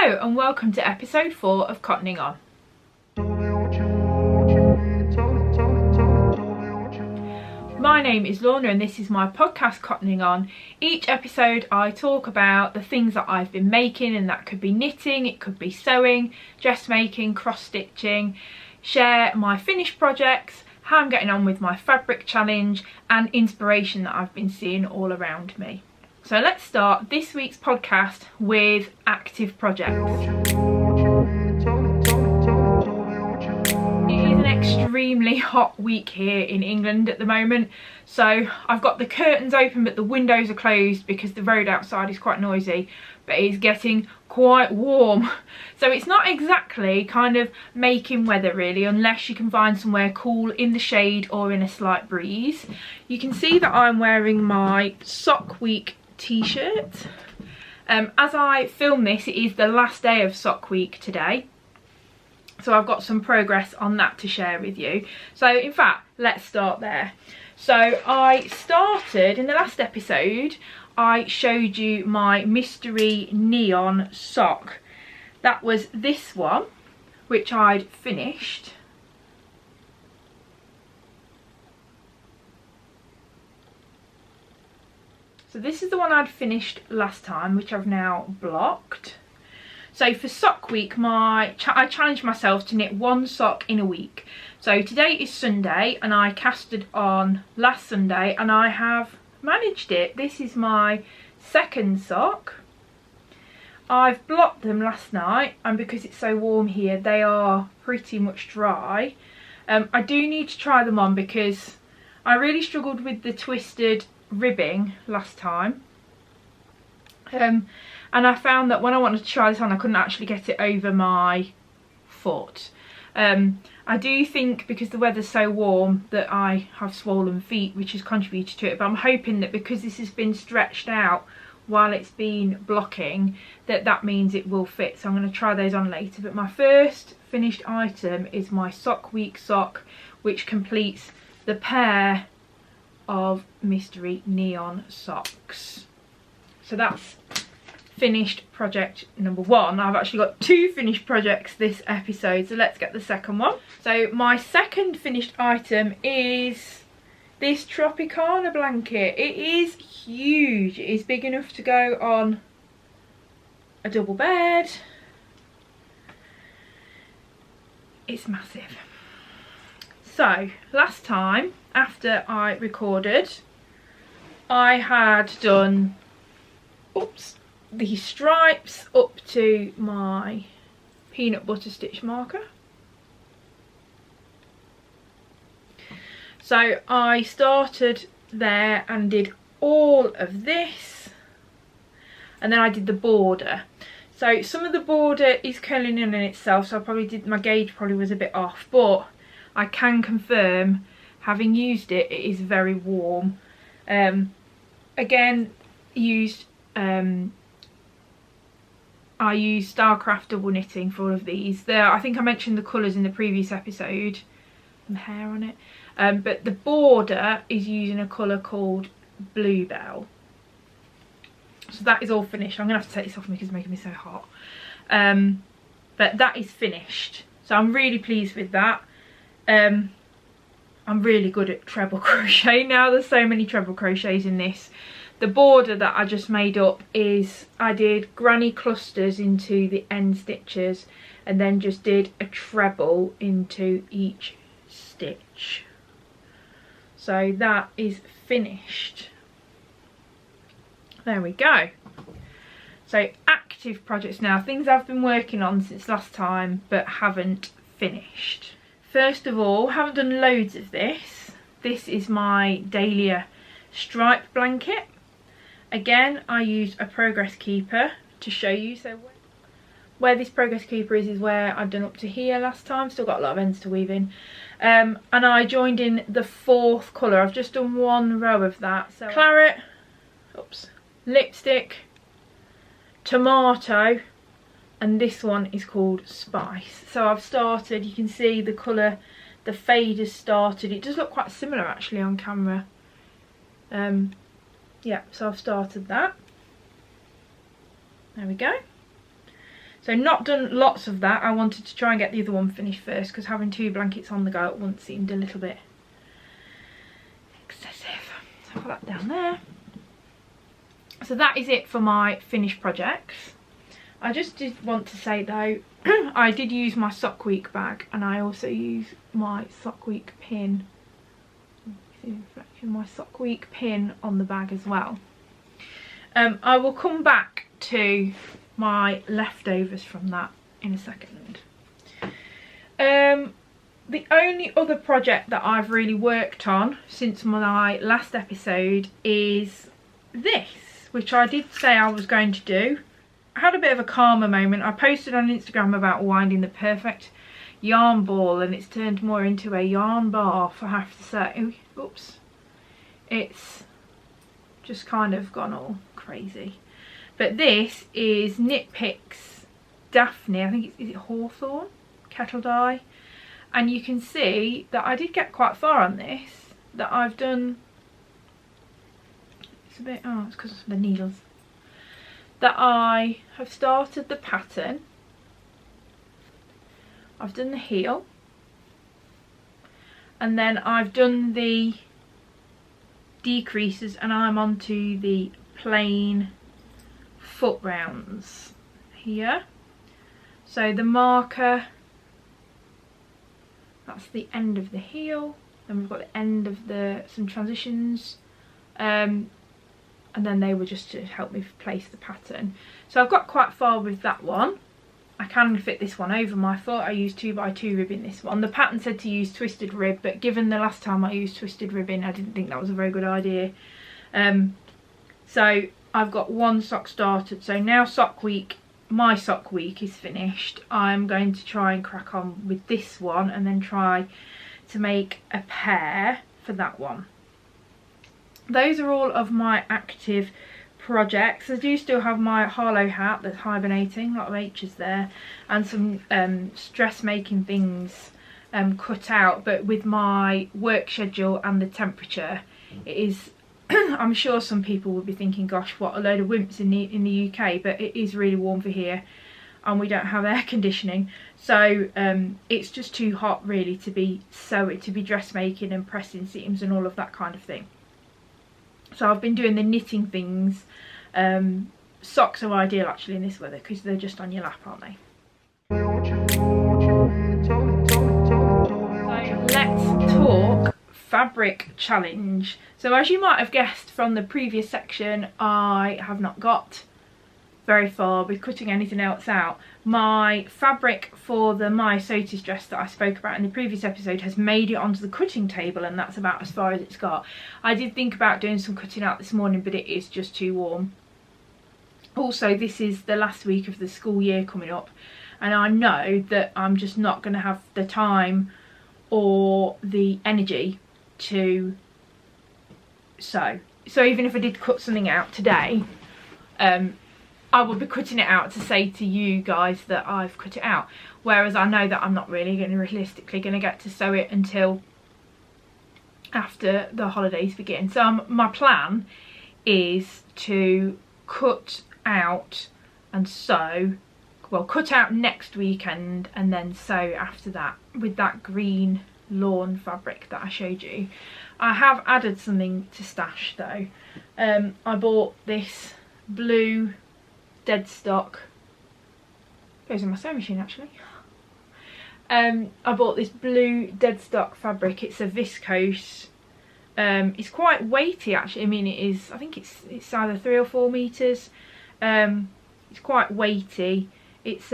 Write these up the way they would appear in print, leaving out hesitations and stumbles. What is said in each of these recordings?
Hello and welcome to episode 4 of Cottoning On. My name is Lorna and this is my podcast Cottoning On. Each episode I talk about the things that I've been making, and that could be knitting, it could be sewing, dressmaking, cross stitching, share my finished projects, how I'm getting on with my fabric challenge, and inspiration that I've been seeing all around me. So let's start this week's podcast with active projects. It is an extremely hot week here in England at the moment, so I've got the curtains open but the windows are closed because the road outside is quite noisy, but it's getting quite warm. So it's not exactly kind of making weather really, unless you can find somewhere cool in the shade or in a slight breeze. You can see that I'm wearing my Sock Week t-shirt. As I film this, it is the last day of Sock Week today, so I've got some progress on that to share with you. So in fact, let's start there. So I started in the last episode, I showed you my mystery neon sock. That was this one, which I'd finished. So this is the one I'd finished last time, which I've now blocked. So for Sock Week, I challenged myself to knit one sock in a week. So today is Sunday and I casted on last Sunday and I have managed it. This is my second sock. I've blocked them last night, and because it's so warm here, they are pretty much dry. I do need to try them on because I really struggled with the twisted ribbing last time, and I found that when I wanted to try this on, I couldn't actually get it over my foot. I do think because the weather's so warm that I have swollen feet, which has contributed to it, but I'm hoping that because this has been stretched out while it's been blocking, that means it will fit. So I'm going to try those on later. But my first finished item is my Sock Week sock, which completes the pair of mystery neon socks. So that's finished project number 1. I've actually got 2 finished projects this episode, so let's get the second one. So my second finished item is this Tropicana blanket. It is huge. It is big enough to go on a double bed. It's massive. So last time after I recorded, I had done the stripes up to my peanut butter stitch marker. So I started there and did all of this, and then I did the border. So some of the border is curling in itself, so I probably did, my gauge probably was a bit off, but I can confirm, having used it, it is very warm. Again, I used Starcraft double knitting for all of these. I think I mentioned the colours in the previous episode and the hair on it. But the border is using a colour called Bluebell. So that is all finished. I'm going to have to take this off me because it's making me so hot. But that is finished. So I'm really pleased with that. I'm really good at treble crochet now. There's so many treble crochets in this. The border that I just made up is, I did granny clusters into the end stitches and then just did a treble into each stitch. So that is finished. There we go. So active projects now, things I've been working on since last time but haven't finished. First of all, haven't done loads of this. This is my Dahlia stripe blanket. Again, I used a progress keeper to show you. So where this progress keeper is where I've done up to here last time. Still got a lot of ends to weave in. And I joined in the 4th colour. I've just done 1 row of that. So claret, lipstick, tomato, and this one is called Spice. So I've started, you can see the colour, the fade has started. It does look quite similar actually on camera. Yeah, so I've started that. There we go. So not done lots of that. I wanted to try and get the other one finished first, because having 2 blankets on the go at once seemed a little bit excessive. So I'll put that down there. So that is it for my finished projects. I just did want to say though, I did use my Sock Week bag, and I also use my Sock Week pin. My Sock Week pin on the bag as well. I will come back to my leftovers from that in a second. The only other project that I've really worked on since my last episode is this, which I did say I was going to do. I had a bit of a calmer moment. I posted on Instagram about winding the perfect yarn ball, and it's turned more into a yarn bath, I have to say. Oops. It's just kind of gone all crazy. But this is Knit Picks Daphne, I think is it Hawthorn kettle dye, and you can see that I did get quite far on this, that I've done, it's a bit, oh it's because of the needles, that I have started the pattern, I've done the heel, and then I've done the decreases, and I'm onto the plain foot rounds here. So the marker, that's the end of the heel, then we've got the end of some transitions, and then they were just to help me place the pattern. So I've got quite far with that one. I can fit this one over my foot. I used 2x2 rib in this one. The pattern said to use twisted rib, but given the last time I used twisted ribbing, I didn't think that was a very good idea. So I've got one sock started. So now Sock Week, my Sock Week is finished. I'm going to try and crack on with this one, and then try to make a pair for that one. Those are all of my active projects. I do still have my Harlow hat that's hibernating, a lot of H's there, and some dressmaking things cut out, but with my work schedule and the temperature, it is I'm sure some people will be thinking, gosh, what a load of wimps in the UK, but it is really warm for here, and we don't have air conditioning, so it's just too hot really to be dressmaking and pressing seams and all of that kind of thing. So I've been doing the knitting things. Socks are ideal actually in this weather, because they're just on your lap, aren't they? So let's talk fabric challenge. So as you might have guessed from the previous section, I have not got very far with cutting anything else out. My fabric for the My Sotis dress that I spoke about in the previous episode has made it onto the cutting table, and that's about as far as it's got. I did think about doing some cutting out this morning, but it is just too warm. Also, this is the last week of the school year coming up, and I know that I'm just not going to have the time or the energy to sew. So even if I did cut something out today, I will be cutting it out to say to you guys that I've cut it out, whereas I know that I'm not really realistically going to get to sew it until after the holidays begin. So my plan is to cut out and sew, well, cut out next weekend and then sew after that with that green lawn fabric that I showed you. I have added something to stash though. I bought this blue dead stock, goes in my sewing machine actually. I bought this blue dead stock fabric. It's a viscose. It's quite weighty actually. I mean, it is, I think it's either 3 or 4 meters. It's quite weighty. It's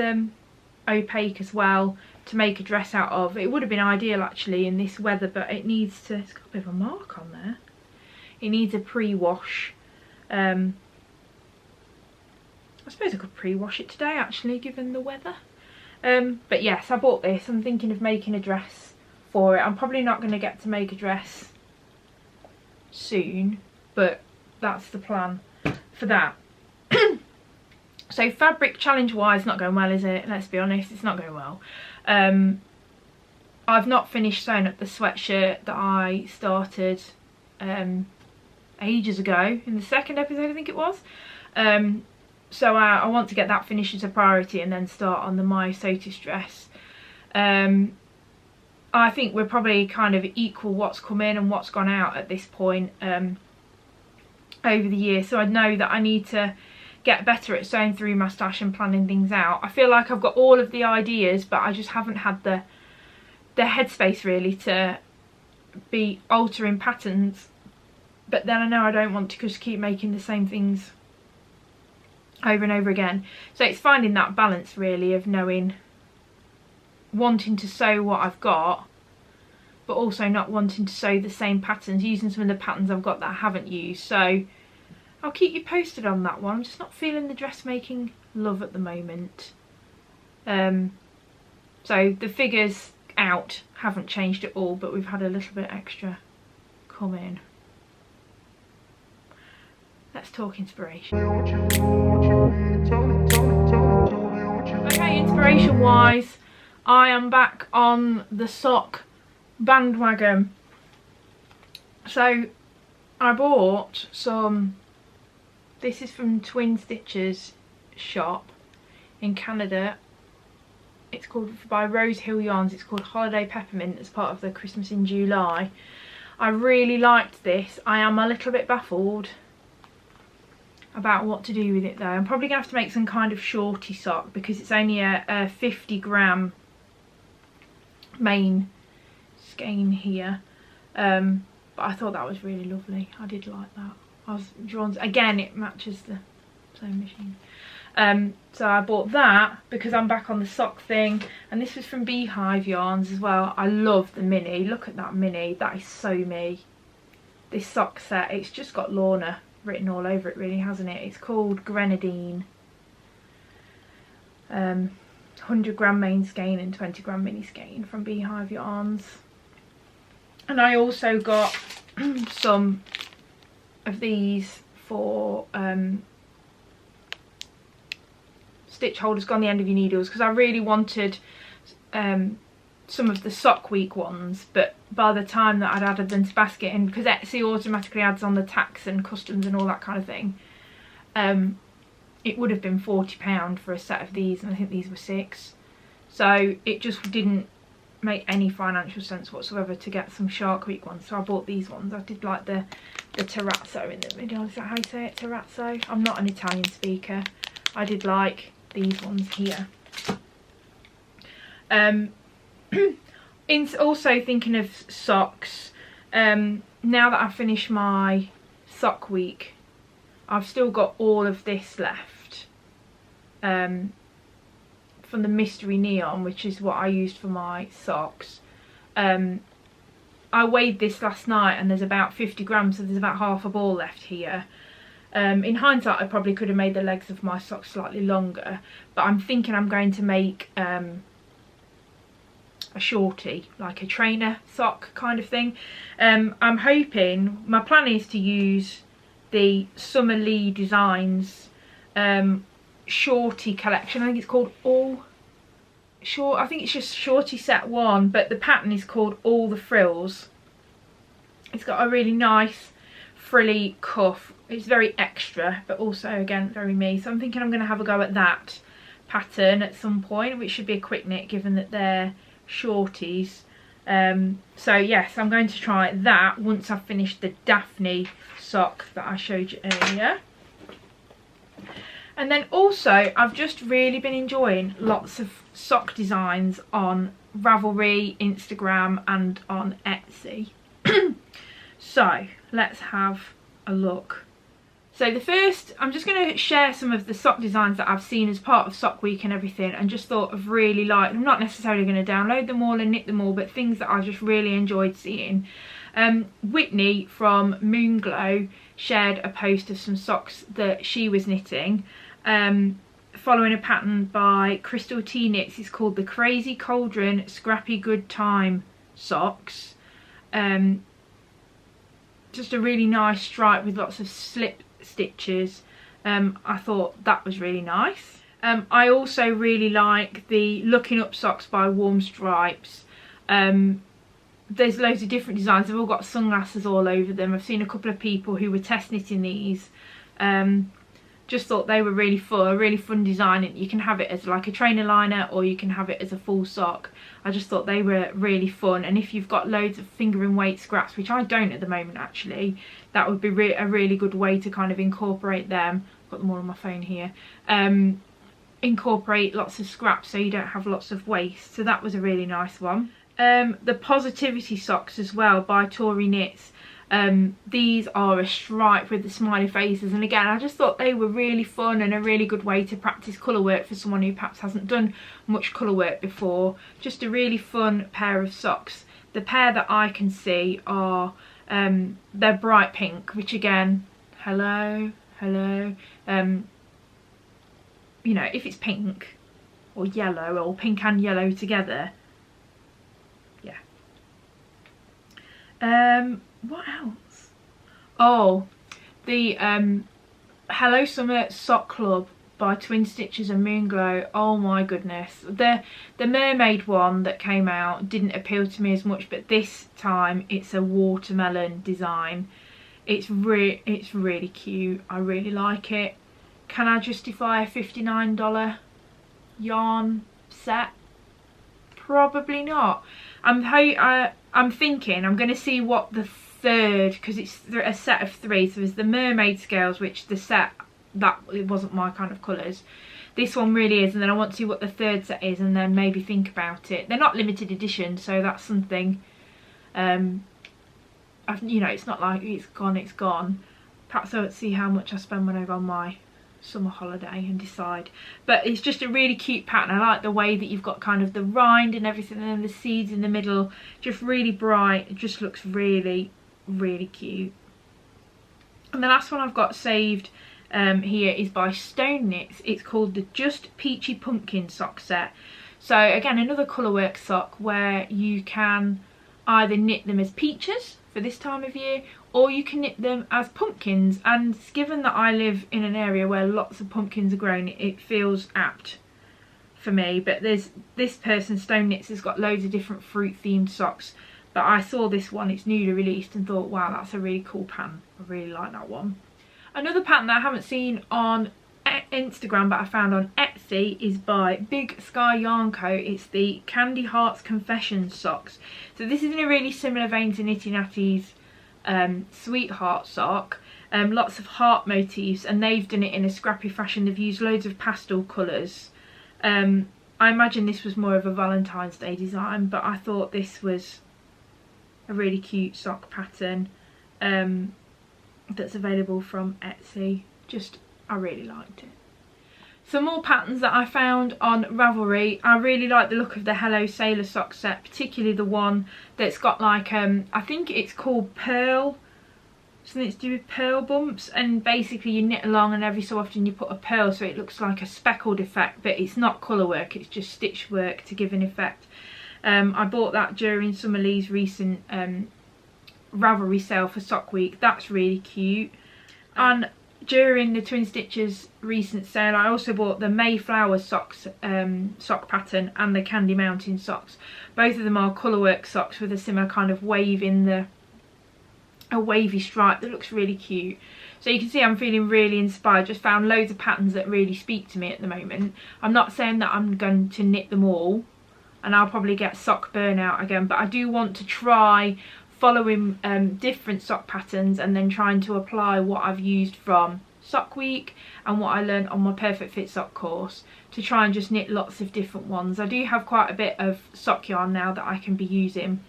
opaque as well to make a dress out of. It would have been ideal actually in this weather, but it needs to, it's got a bit of a mark on there. It needs a pre-wash. I suppose I could pre-wash it today actually, given the weather. But yes, I bought this. I'm thinking of making a dress for it. I'm probably not going to get to make a dress soon, but that's the plan for that. So fabric challenge wise, not going well, is it? Let's be honest, it's not going well. I've not finished sewing up the sweatshirt that I started ages ago in the second episode, I think it was. So I want to get that finished as a priority and then start on the My Sotis dress. I think we're probably kind of equal what's come in and what's gone out at this point over the year. So I know that I need to get better at sewing through my stash and planning things out. I feel like I've got all of the ideas, but I just haven't had the headspace really to be altering patterns. But then I know I don't want to just keep making the same things over and over again. So it's finding that balance really of knowing, wanting to sew what I've got, but also not wanting to sew the same patterns, using some of the patterns I've got that I haven't used. So I'll keep you posted on that one. I'm just not feeling the dressmaking love at the moment. So the figures out haven't changed at all, but we've had a little bit extra come in. Let's talk inspiration. Okay, inspiration wise, I am back on the sock bandwagon. So I bought some, this is from Twin Stitch's shop in Canada. It's called, by Rose Hill Yarns, it's called Holiday Peppermint, as part of the Christmas in July. I really liked this. I am a little bit baffled about what to do with it though. I'm probably going to have to make some kind of shorty sock because it's only a 50 gram main skein here. But I thought that was really lovely. I did like that. I was drawn to, again, it matches the sewing machine. So I bought that because I'm back on the sock thing, and this was from Beehive Yarns as well. I love the mini. Look at that mini. That is so me. This sock set, it's just got Lorna written all over it really, hasn't it? It's called Grenadine. 100 gram main skein and 20 gram mini skein from Beehive Yarns. And I also got some of these for stitch holders on the end of your needles, because I really wanted some of the sock week ones, but by the time that I'd added them to basket, and because Etsy automatically adds on the tax and customs and all that kind of thing, it would have been £40 for a set of these, and I think these were 6. So it just didn't make any financial sense whatsoever to get some Shark Week ones, so I bought these ones. I did like the terrazzo in the middle. Is that how you say it? Terrazzo? I'm not an Italian speaker. I did like these ones here. Also thinking of socks, now that I've finished my sock week, I've still got all of this left from the Mystery Neon, which is what I used for my socks. I weighed this last night and there's about 50 grams, so there's about half a ball left here. In hindsight, I probably could have made the legs of my socks slightly longer, but I'm thinking I'm going to make a shorty, like a trainer sock kind of thing. I'm hoping, my plan is to use the Summer Lee Designs shorty collection. I think it's called I think it's just shorty set 1, but the pattern is called All the Frills. It's got a really nice frilly cuff. It's very extra, but also again very me, so I'm thinking I'm going to have a go at that pattern at some point, which should be a quick knit given that they're shorties. So yes, I'm going to try that once I've finished the Daphne sock that I showed you earlier. And then also I've just really been enjoying lots of sock designs on Ravelry, Instagram and on Etsy. So let's have a look. So the first, I'm just going to share some of the sock designs that I've seen as part of Sock Week and everything, and just thought of really like, I'm not necessarily going to download them all and knit them all, but things that I just really enjoyed seeing. Whitney from Moonglow shared a post of some socks that she was knitting, following a pattern by Crystal T Knits. It's called the Crazy Cauldron Scrappy Good Time socks. Just a really nice stripe with lots of slip stitches. I thought that was really nice. I also really like the Looking Up socks by Warm Stripes. There's loads of different designs. They've all got sunglasses all over them. I've seen a couple of people who were test knitting these. just thought they were really fun design. You can have it as like a trainer liner or you can have it as a full sock. I just thought they were really fun, and if you've got loads of fingering weight scraps, which I don't at the moment actually, that would be a really good way to kind of incorporate them. I've got them all on my phone here. Incorporate lots of scraps so you don't have lots of waste, so that was a really nice one. The Positivity socks as well by Tory Knits. These are a stripe with the smiley faces, and again I just thought they were really fun and a really good way to practice colour work for someone who perhaps hasn't done much colour work before. Just a really fun pair of socks. The pair that I can see are they're bright pink, which again, hello, you know, if it's pink or yellow or pink and yellow together, yeah. What else? Oh, the Hello Summer Sock Club by Twin Stitches and Moonglow. Oh my goodness, the mermaid one that came out didn't appeal to me as much, but this time it's a watermelon design. It's really cute. I really like it. Can I justify a $59 yarn set? Probably not. I'm thinking I'm going to see what the third, because it's a set of 3, so there's the mermaid scales, which the set, that it wasn't my kind of colours. This one really is, and then I want to see what the third set is and then maybe think about it. They're not limited edition, so that's something, you know, it's not like it's gone. Perhaps I'll see how much I spend when I go on my summer holiday and decide. But it's just a really cute pattern. I like the way that you've got kind of the rind and everything, and then the seeds in the middle, just really bright. It just looks really cute. And the last one I've got saved here is by Stone Knits. It's called the Just Peachy Pumpkin sock set. So again, another colourwork sock where you can either knit them as peaches for this time of year, or you can knit them as pumpkins, and given that I live in an area where lots of pumpkins are grown, it feels apt for me. But there's this person, Stone Knits, has got loads of different fruit themed socks, but I saw this one, it's newly released, and thought, wow, that's a really cool pattern. I really like that one. Another pattern that I haven't seen on Instagram but I found on Etsy is by Big Sky Yarn Co. It's the Candy Hearts Confessions socks. So this is in a really similar vein to Knitty Natty's Sweetheart sock. Lots of heart motifs, and they've done it in a scrappy fashion. They've used loads of pastel colours. I imagine this was more of a Valentine's Day design, but I thought this was a really cute sock pattern that's available from Etsy. I really liked it. Some more patterns that I found on Ravelry. I really like the look of the Hello Sailor sock set, particularly the one that's got like I think it's called pearl, something to do with pearl bumps, and basically you knit along and every so often you put a pearl so it looks like a speckled effect, but it's not colour work, it's just stitch work to give an effect. I bought that during Summer Lee's recent Ravelry sale for Sock Week. That's really cute. And during the Twin Stitches recent sale, I also bought the Mayflower socks, sock pattern, and the Candy Mountain socks. Both of them are colourwork socks with a similar kind of wave in a wavy stripe that looks really cute. So you can see I'm feeling really inspired. Just found loads of patterns that really speak to me at the moment. I'm not saying that I'm going to knit them all, and I'll probably get sock burnout again, but I do want to try following different sock patterns and then trying to apply what I've used from Sock Week and what I learned on my Perfect Fit sock course to try and just knit lots of different ones. I do have quite a bit of sock yarn now that I can be using,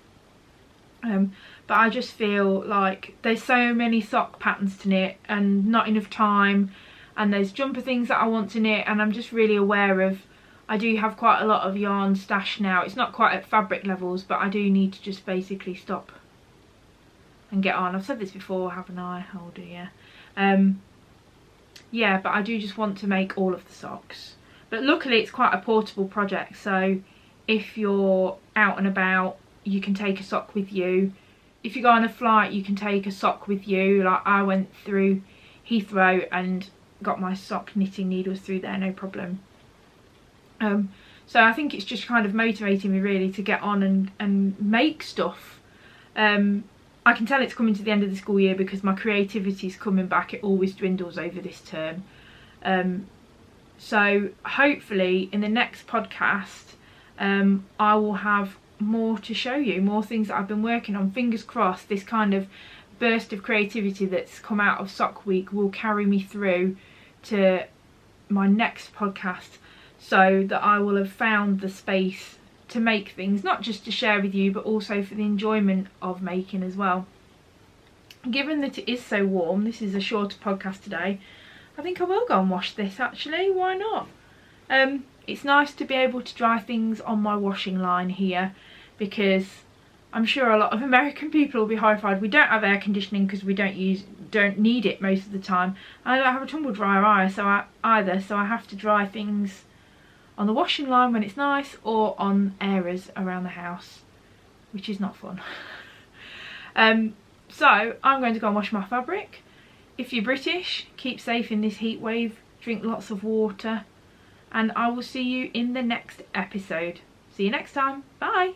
but I just feel like there's so many sock patterns to knit and not enough time, and there's jumper things that I want to knit, and I'm just really aware of I do have quite a lot of yarn stashed now. It's not quite at fabric levels, but I do need to just basically stop and get on. I've said this before, haven't I? Oh dear. Yeah, but I do just want to make all of the socks. But luckily it's quite a portable project, so if you're out and about you can take a sock with you. If you go on a flight you can take a sock with you. Like I went through Heathrow and got my sock knitting needles through there, no problem. So I think it's just kind of motivating me really to get on and make stuff. I can tell it's coming to the end of the school year because my creativity is coming back. It always dwindles over this term. So hopefully in the next podcast I will have more to show you, more things that I've been working on. Fingers crossed this kind of burst of creativity that's come out of Sock Week will carry me through to my next podcast, so that I will have found the space to make things, not just to share with you, but also for the enjoyment of making as well. Given that it is so warm, this is a shorter podcast today, I think I will go and wash this actually, why not? It's nice to be able to dry things on my washing line here, because I'm sure a lot of American people will be horrified. We don't have air conditioning because we don't need it most of the time. I don't have a tumble dryer either, so I have to dry things on the washing line when it's nice, or on areas around the house, which is not fun. So I'm going to go and wash my fabric. If you're British, keep safe in this heat wave, drink lots of water, and I will see you in the next episode. See you next time. Bye.